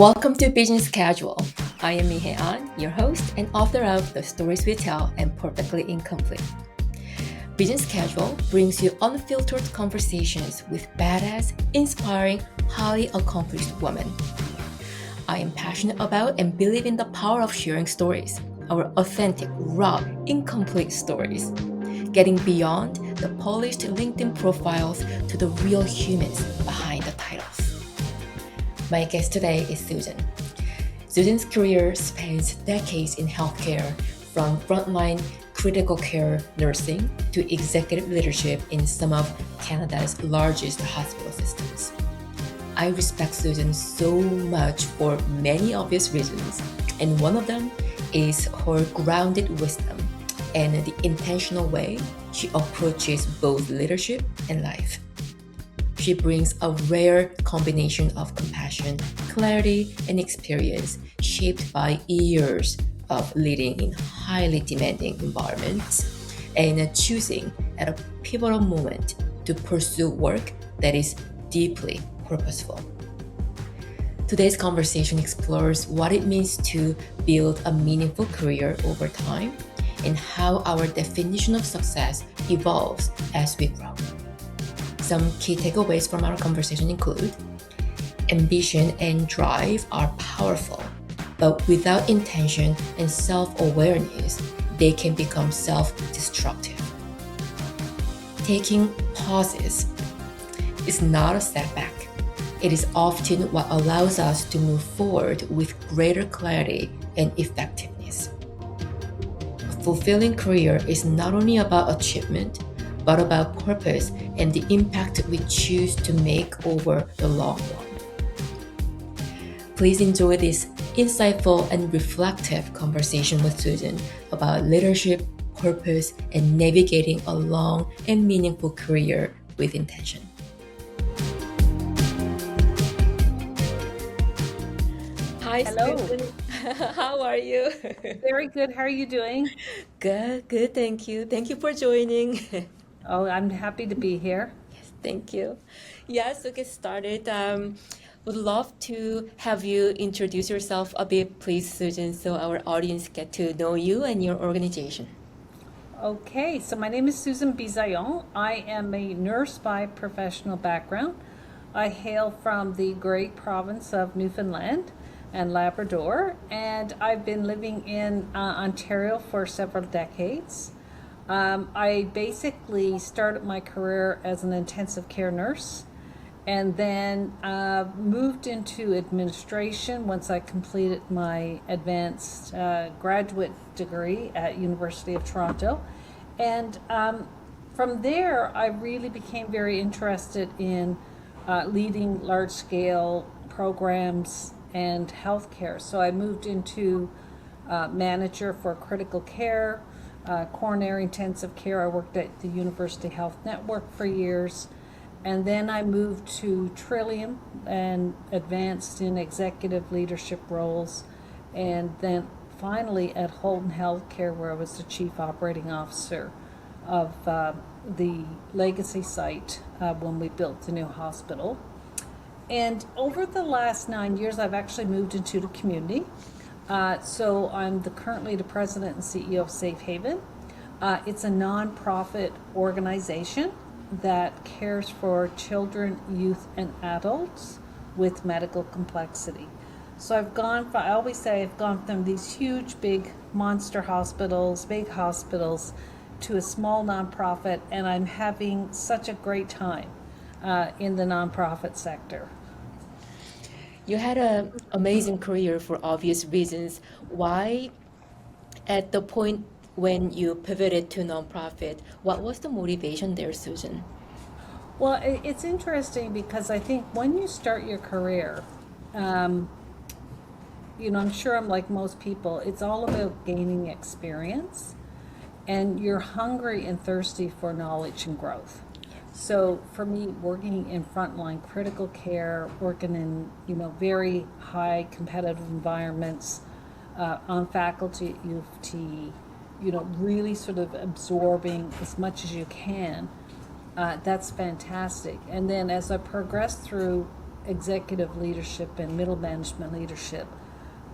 Welcome to Business Casual. I am Mi-Hye-An, your host and author of The Stories We Tell and Perfectly Incomplete. Business Casual brings you unfiltered conversations with badass, inspiring, highly accomplished women. I am passionate about and believe in the power of sharing stories, our authentic, raw, incomplete stories, getting beyond the polished LinkedIn profiles to the real humans behind the titles. My guest today is Susan. Susan's career spans decades in healthcare, from frontline critical care nursing to executive leadership in some of Canada's largest hospital systems. I respect Susan so much for many obvious reasons, and one of them is her grounded wisdom and the intentional way she approaches both leadership and life. She brings a rare combination of compassion, clarity, and experience shaped by years of leading in highly demanding environments and choosing at a pivotal moment to pursue work that is deeply purposeful. Today's conversation explores what it means to build a meaningful career over time and how our definition of success evolves as we grow. Some key takeaways from our conversation include: ambition and drive are powerful, but without intention and self-awareness, they can become self-destructive. Taking pauses is not a setback. It is often what allows us to move forward with greater clarity and effectiveness. A fulfilling career is not only about achievement, but about purpose and the impact we choose to make over the long run. Please enjoy this insightful and reflective conversation with Susan about leadership, purpose, and navigating a long and meaningful career with intention. Hi, Hello. Susan. How are you? Very good. How are you doing? Good, thank you. Thank you for joining. Oh, I'm happy to be here. Yes, thank you. Yes, to get started, would love to have you introduce yourself a bit, please, Susan, so our audience get to know you and your organization. Okay, so my name is Susan Bisaillon. I am a nurse by professional background. I hail from the great province of Newfoundland and Labrador, and I've been living in Ontario for several decades. I basically started my career as an intensive care nurse and then moved into administration once I completed my advanced graduate degree at University of Toronto. And from there, I really became very interested in leading large-scale programs and healthcare. So I moved into manager for critical care, coronary intensive care. I worked at the University Health Network for years. And then I moved to Trillium and advanced in executive leadership roles. And then finally at Holden Healthcare, where I was the chief operating officer of the legacy site when we built the new hospital. And over the last 9 years, I've actually moved into the community. So I'm currently the president and CEO of Safehaven. It's a nonprofit organization that cares for children, youth, and adults with medical complexity. So I always say I've gone from these huge, big monster hospitals, big hospitals, to a small nonprofit, and I'm having such a great time in the nonprofit sector. You had an amazing career for obvious reasons. Why, at the point when you pivoted to nonprofit, what was the motivation there, Susan? Well, it's interesting because I think when you start your career, I'm sure I'm like most people, it's all about gaining experience, and you're hungry and thirsty for knowledge and growth. So for me, working in frontline critical care, working in very high competitive environments, on faculty at U of T, really sort of absorbing as much as you can, that's fantastic. And then as I progressed through executive leadership and middle management leadership,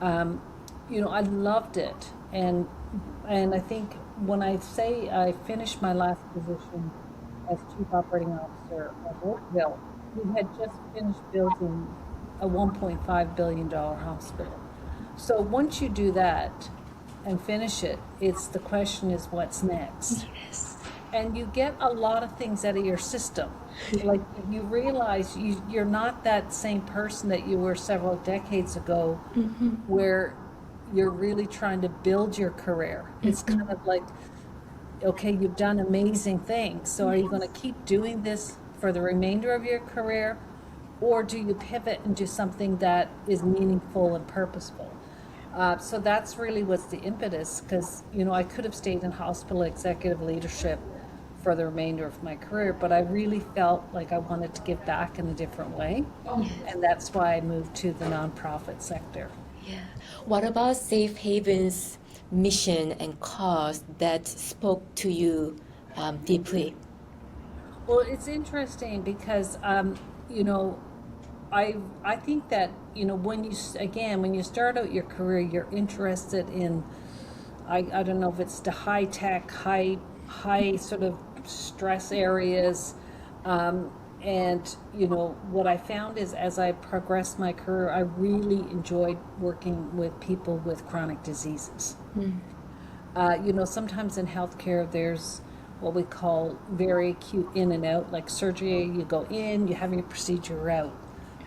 I loved it. And I think when I say I finished my last position as Chief Operating Officer of Oakville, we had just finished building a $1.5 billion hospital. So once you do that and finish it, the question is what's next? Yes. And you get a lot of things out of your system. Like you realize you're not that same person that you were several decades ago, where you're really trying to build your career. It's kind of like, okay, you've done amazing things. So are you going to keep doing this for the remainder of your career? Or do you pivot and do something that is meaningful and purposeful? So that's really what's the impetus, because, I could have stayed in hospital executive leadership for the remainder of my career, but I really felt like I wanted to give back in a different way. And that's why I moved to the nonprofit sector. Yeah. What about Safehaven's mission and cause that spoke to you deeply? Well, it's interesting because, I think that, when you start out your career, you're interested in, I don't know if it's the high tech, high sort of stress areas. And, what I found is as I progressed my career, I really enjoyed working with people with chronic diseases. Sometimes in healthcare, there's what we call very acute in and out, like surgery, you go in, you have your procedure out.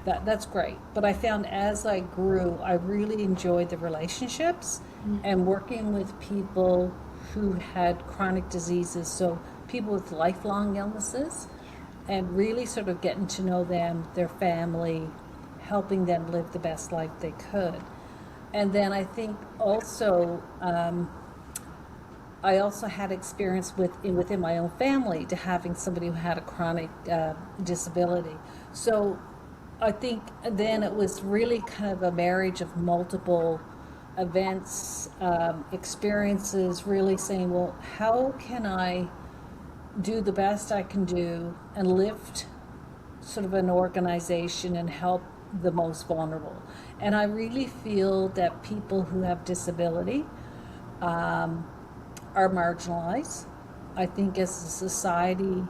That's great. But I found as I grew, I really enjoyed the relationships and working with people who had chronic diseases, so people with lifelong illnesses, and really sort of getting to know them, their family, helping them live the best life they could. And then I think also, I also had experience within my own family to having somebody who had a chronic disability. So I think then it was really kind of a marriage of multiple events, experiences, really saying, well, how can I do the best I can do and lift sort of an organization and help the most vulnerable? And I really feel that people who have disability are marginalized. I think as a society,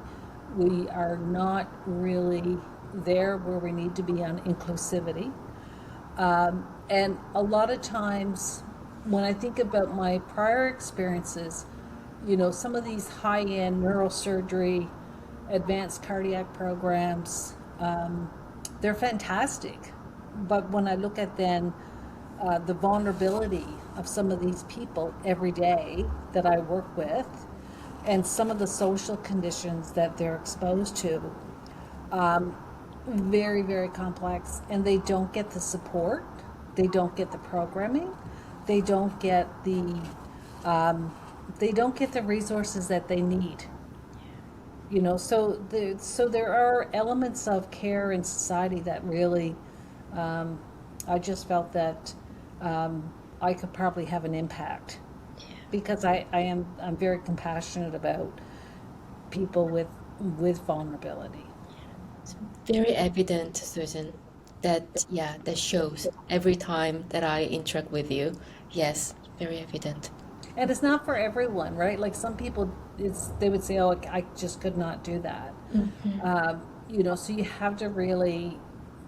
we are not really there where we need to be on inclusivity. And a lot of times when I think about my prior experiences, some of these high-end neurosurgery, advanced cardiac programs, they're fantastic. But when I look at then the vulnerability of some of these people every day that I work with, and some of the social conditions that they're exposed to, very, very complex, and they don't get the support, they don't get the programming, they don't get the resources that they need. So there are elements of care in society that really, I just felt that I could probably have an impact, because I'm very compassionate about people with vulnerability. It's very evident, Susan, that shows every time that I interact with you. Yes, very evident. And it's not for everyone, right? Like some people, they would say, "Oh, I just could not do that." So you have to really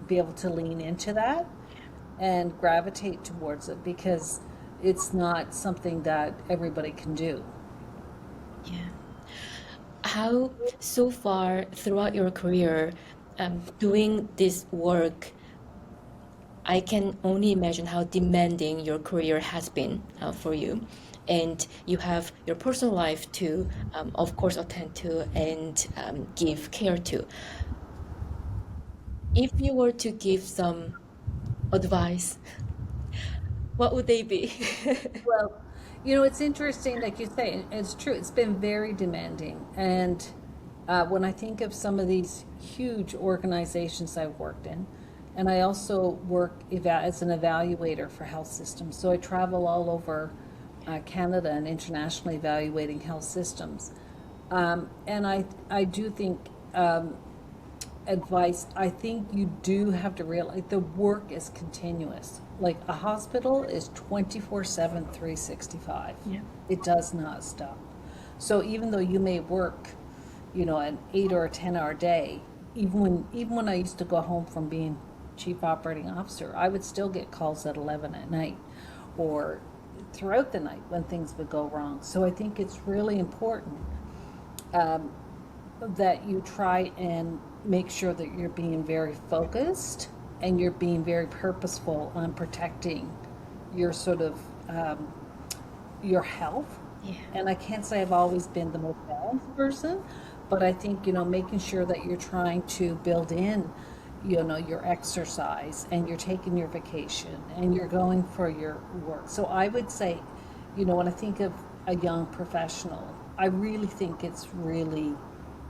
be able to lean into that and gravitate towards it, because it's not something that everybody can do. Yeah. How so far throughout your career, doing this work, I can only imagine how demanding your career has been for you. And you have your personal life to, of course, attend to and give care to. If you were to give some advice, what would they be? Well, it's interesting, like you say, it's true. It's been very demanding. And when I think of some of these huge organizations I've worked in, and I also work as an evaluator for health systems. So I travel all over Canada and internationally evaluating health systems. And I do think advice, I think you do have to realize the work is continuous. Like a hospital is 24/7, 365. Yeah. It does not stop. So even though you may work, an 8 or a 10-hour day, even when I used to go home from being chief operating officer, I would still get calls at 11 at night or throughout the night when things would go wrong. So I think it's really important that you try and make sure that you're being very focused and you're being very purposeful on protecting your sort of your health. Yeah. And I can't say I've always been the most balanced person, but I think, making sure that you're trying to build in, your exercise and you're taking your vacation and you're going for your work. So I would say, when I think of a young professional, I really think it's really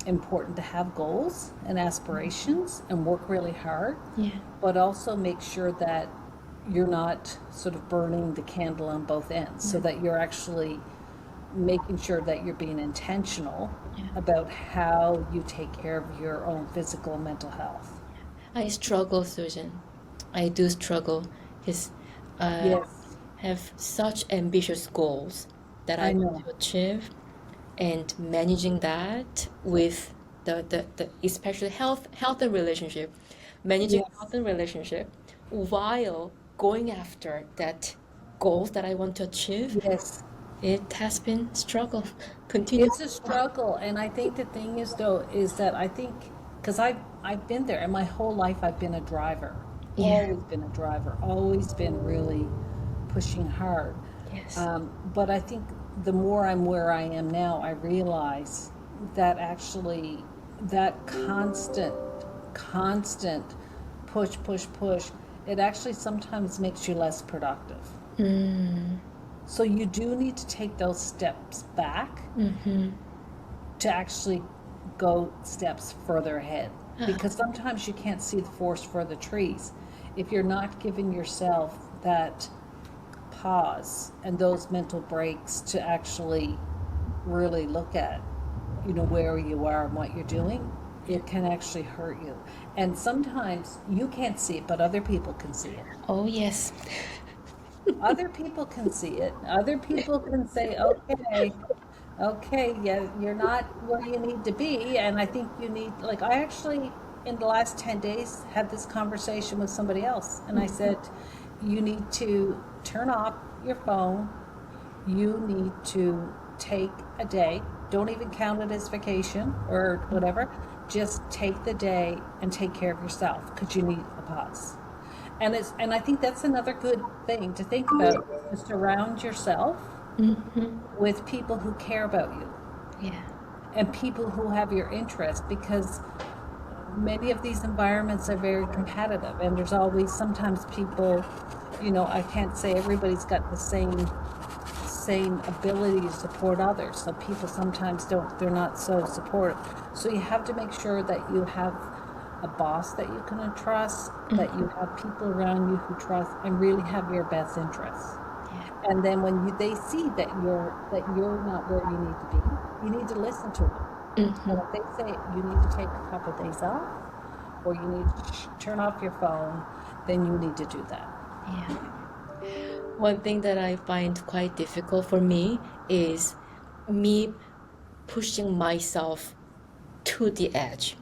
important to have goals and aspirations and work really hard, Yeah. but also make sure that you're not sort of burning the candle on both ends, so that you're actually making sure that you're being intentional about how you take care of your own physical and mental health. I struggle, Susan. I do struggle because I Yes, have such ambitious goals that I I want know. to achieve, and managing that with the especially health and relationship, managing health Yes, and relationship while going after that goals that I want to achieve. yes. It has been struggle, continuous. It's a struggle, and I think the thing is, though, is that I think because I've been there, and my whole life I've been a driver, Yeah. always been a driver, always been really pushing hard. Yes. But I think the more I'm where I am now, I realize that actually that constant push, it actually sometimes makes you less productive. Mm. So you do need to take those steps back Mm-hmm. to actually go steps further ahead, because sometimes you can't see the forest for the trees if you're not giving yourself that pause and those mental breaks to actually really look at where you are and what you're doing. It can actually hurt you, and sometimes you can't see it, but other people can see it. Oh yes. Other people can see it. Other people can say, okay, yeah, you're not where you need to be. And I think you need, like, I actually, in the last 10 days, had this conversation with somebody else. And I said, you need to turn off your phone. You need to take a day. Don't even count it as vacation or whatever. Just take the day and take care of yourself, because you need a pause. And I think that's another good thing to think about, is surround yourself Mm-hmm. with people who care about you Yeah. and people who have your interest, because many of these environments are very competitive, and there's always sometimes people, I can't say everybody's got the same ability to support others. So people sometimes they're not so supportive. So you have to make sure that you have a boss that you can trust, that you have people around you who trust and really have your best interests. Yeah. And then when they see that you're not where you need to be, you need to listen to them. Mm-hmm. And if they say you need to take a couple of days off, or you need to turn off your phone, then you need to do that. Yeah. One thing that I find quite difficult for me is me pushing myself to the edge,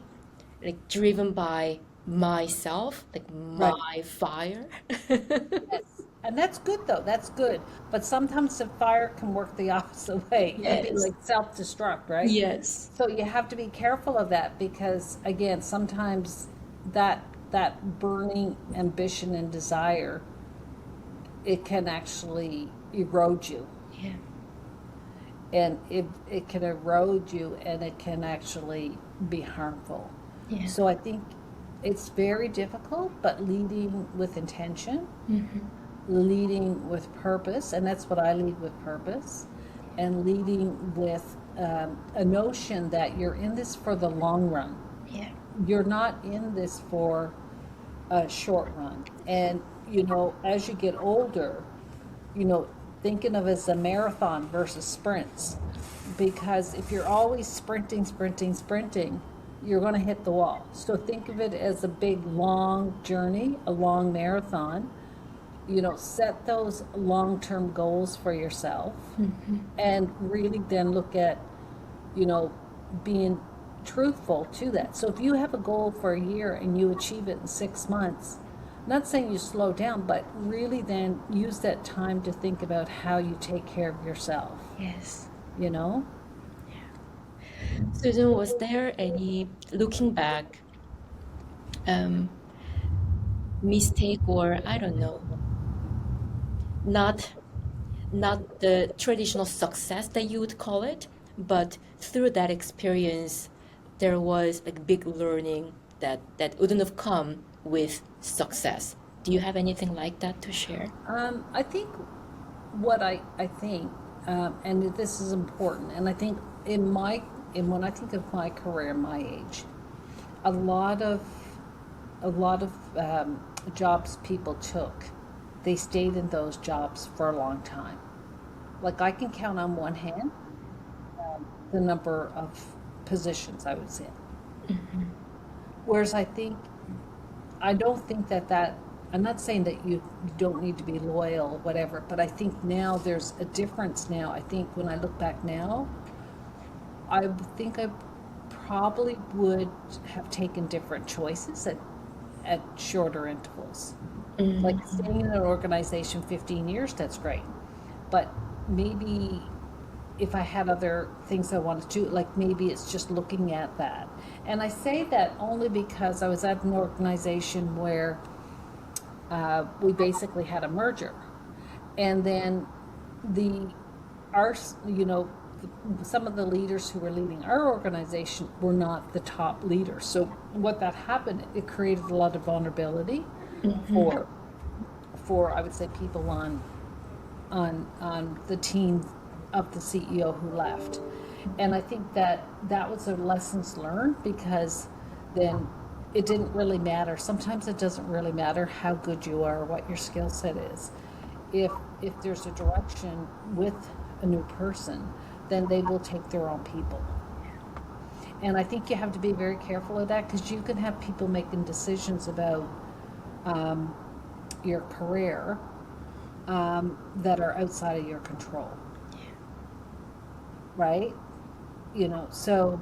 like driven by myself, like Right. my fire. Yes. And that's good, though. That's good. But sometimes the fire can work the opposite way and be Yes. like self-destruct, right? Yes. So you have to be careful of that, because again, sometimes that burning ambition and desire, it can actually erode you. Yeah. And it can erode you, and it can actually be harmful. Yeah. So I think it's very difficult, but leading with intention, Mm-hmm. leading with purpose, and that's what I lead with, purpose, and leading with a notion that you're in this for the long run. Yeah. You're not in this for a short run. And, as you get older, thinking of it as a marathon versus sprints. Because if you're always sprinting, you're going to hit the wall. So think of it as a big, long journey, a long marathon. Set those long-term goals for yourself, and really then look at, being truthful to that. So if you have a goal for a year and you achieve it in 6 months, not saying you slow down, but really then use that time to think about how you take care of yourself, Yes. you know? Susan, was there any, looking back, mistake, or I don't know, not the traditional success that you would call it, but through that experience, there was a big learning that wouldn't have come with success. Do you have anything like that to share? I think what I think, and this is important, and I think when I think of my career, my age, a lot of jobs people took, they stayed in those jobs for a long time. Like I can count on one hand the number of positions I was in. Whereas I don't think that I'm not saying that you don't need to be loyal, whatever, but I think now there's a difference now. I think when I look back now, I think I probably would have taken different choices at shorter intervals. Like staying in an organization 15 years, that's great. But maybe if I had other things I wanted to do, like maybe it's just looking at that. And I say that only because I was at an organization where we basically had a merger. And then some of the leaders who were leading our organization were not the top leaders. So what that happened, it created a lot of vulnerability for I would say people on the team of the CEO who left. And I think that was a lessons learned, because then it didn't really matter. Sometimes it doesn't really matter how good you are or what your skill set is. If there's a direction with a new person, then they will take their own people. And I think you have to be very careful of that, because you can have people making decisions about your career that are outside of your control. Right? So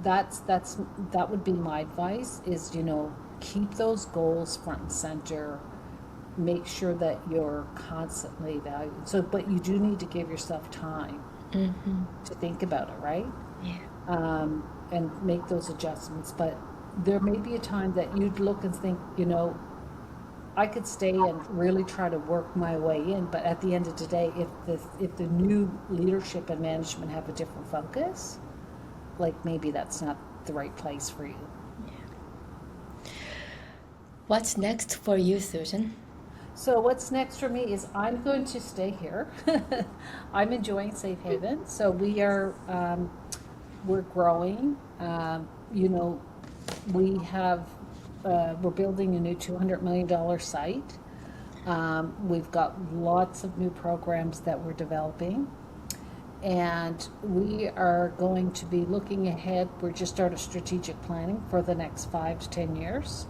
that would be my advice is, keep those goals front and center. Make sure that you're constantly valued. So, but you do need to give yourself time to think about it, right? Yeah. And make those adjustments. But there may be a time that you'd look and think, I could stay and really try to work my way in, but at the end of the day, if the new leadership and management have a different focus, like maybe that's not the right place for you. What's next for you, Susan? So what's next for me is I'm going to stay here. I'm enjoying Safehaven. So we're growing. We have we're building a new $200 million site. We've got lots of new programs that we're developing. And we are going to be looking ahead. We're just started strategic planning for the next 5 to 10 years.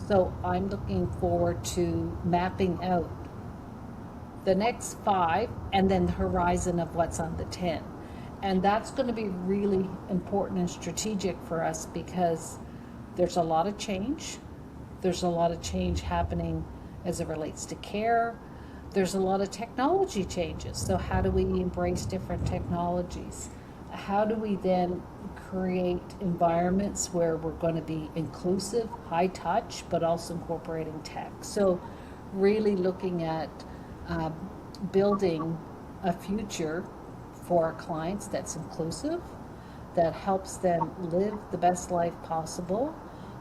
So I'm looking forward to mapping out the next 5 and then the horizon of what's on the 10. And that's going to be really important and strategic for us, because there's a lot of change. There's a lot of change happening as it relates to care. There's a lot of technology changes. So how do we embrace different technologies? How do we then create environments where we're going to be inclusive, high touch, but also incorporating tech? So really looking at building a future for our clients that's inclusive, that helps them live the best life possible,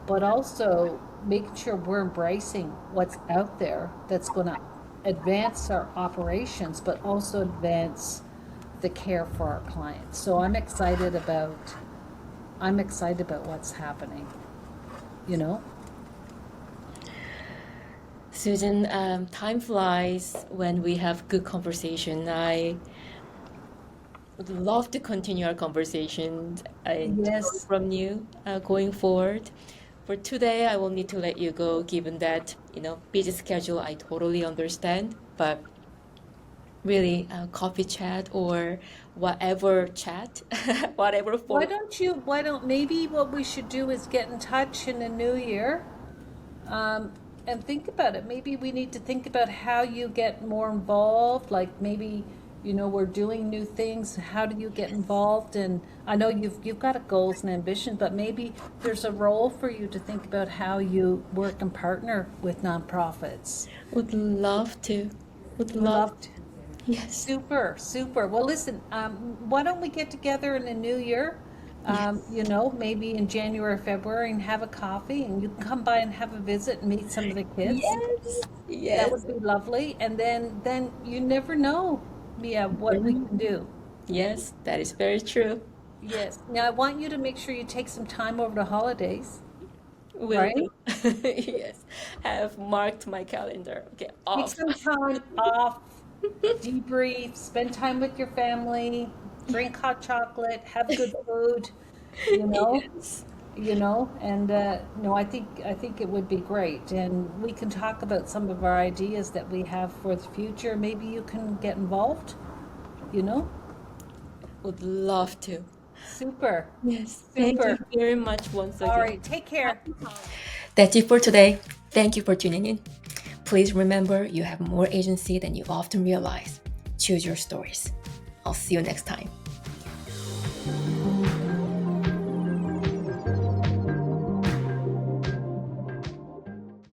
but also making sure we're embracing what's out there that's going to advance our operations, but also advance the care for our clients. So I'm excited about what's happening, Susan, time flies when we have good conversation. Would love to continue our conversations and to learn Yes. from you going forward. For today, I will need to let you go, given that, busy schedule, I totally understand. But really, coffee chat or whatever chat, whatever Why form. don't you, why don't, maybe what we should do is get in touch in the new year, and think about it. Maybe we need to think about how you get more involved, like maybe, we're doing new things. How do you get involved? And I know you've got a goals and ambition, but maybe there's a role for you to think about how you work and partner with nonprofits. Would love to. Would Would love. love to. Yes. Super, super. Well, listen, why don't we get together in the new year? Yes. Maybe in January, February, and have a coffee, and you can come by and have a visit and meet some of the kids. Yes. That Yes. would be lovely. And then you never know, Mia, what we can do. Yes, that is very true. Yes. Now, I want you to make sure you take some time over the holidays, Will right? do. Yes. Have marked my calendar. Okay, Take off. some time off, debrief, spend time with your family, drink hot chocolate, have good food, you know, Yes. and no, I think it would be great, and we can talk about some of our ideas that we have for the future. Maybe you can get involved, you know? Would love to. Super, Yes. Thank you super. very much once All again. right, take care. That's it for today. Thank you for tuning in. Please remember you have more agency than you often realize. Choose your stories. I'll see you next time.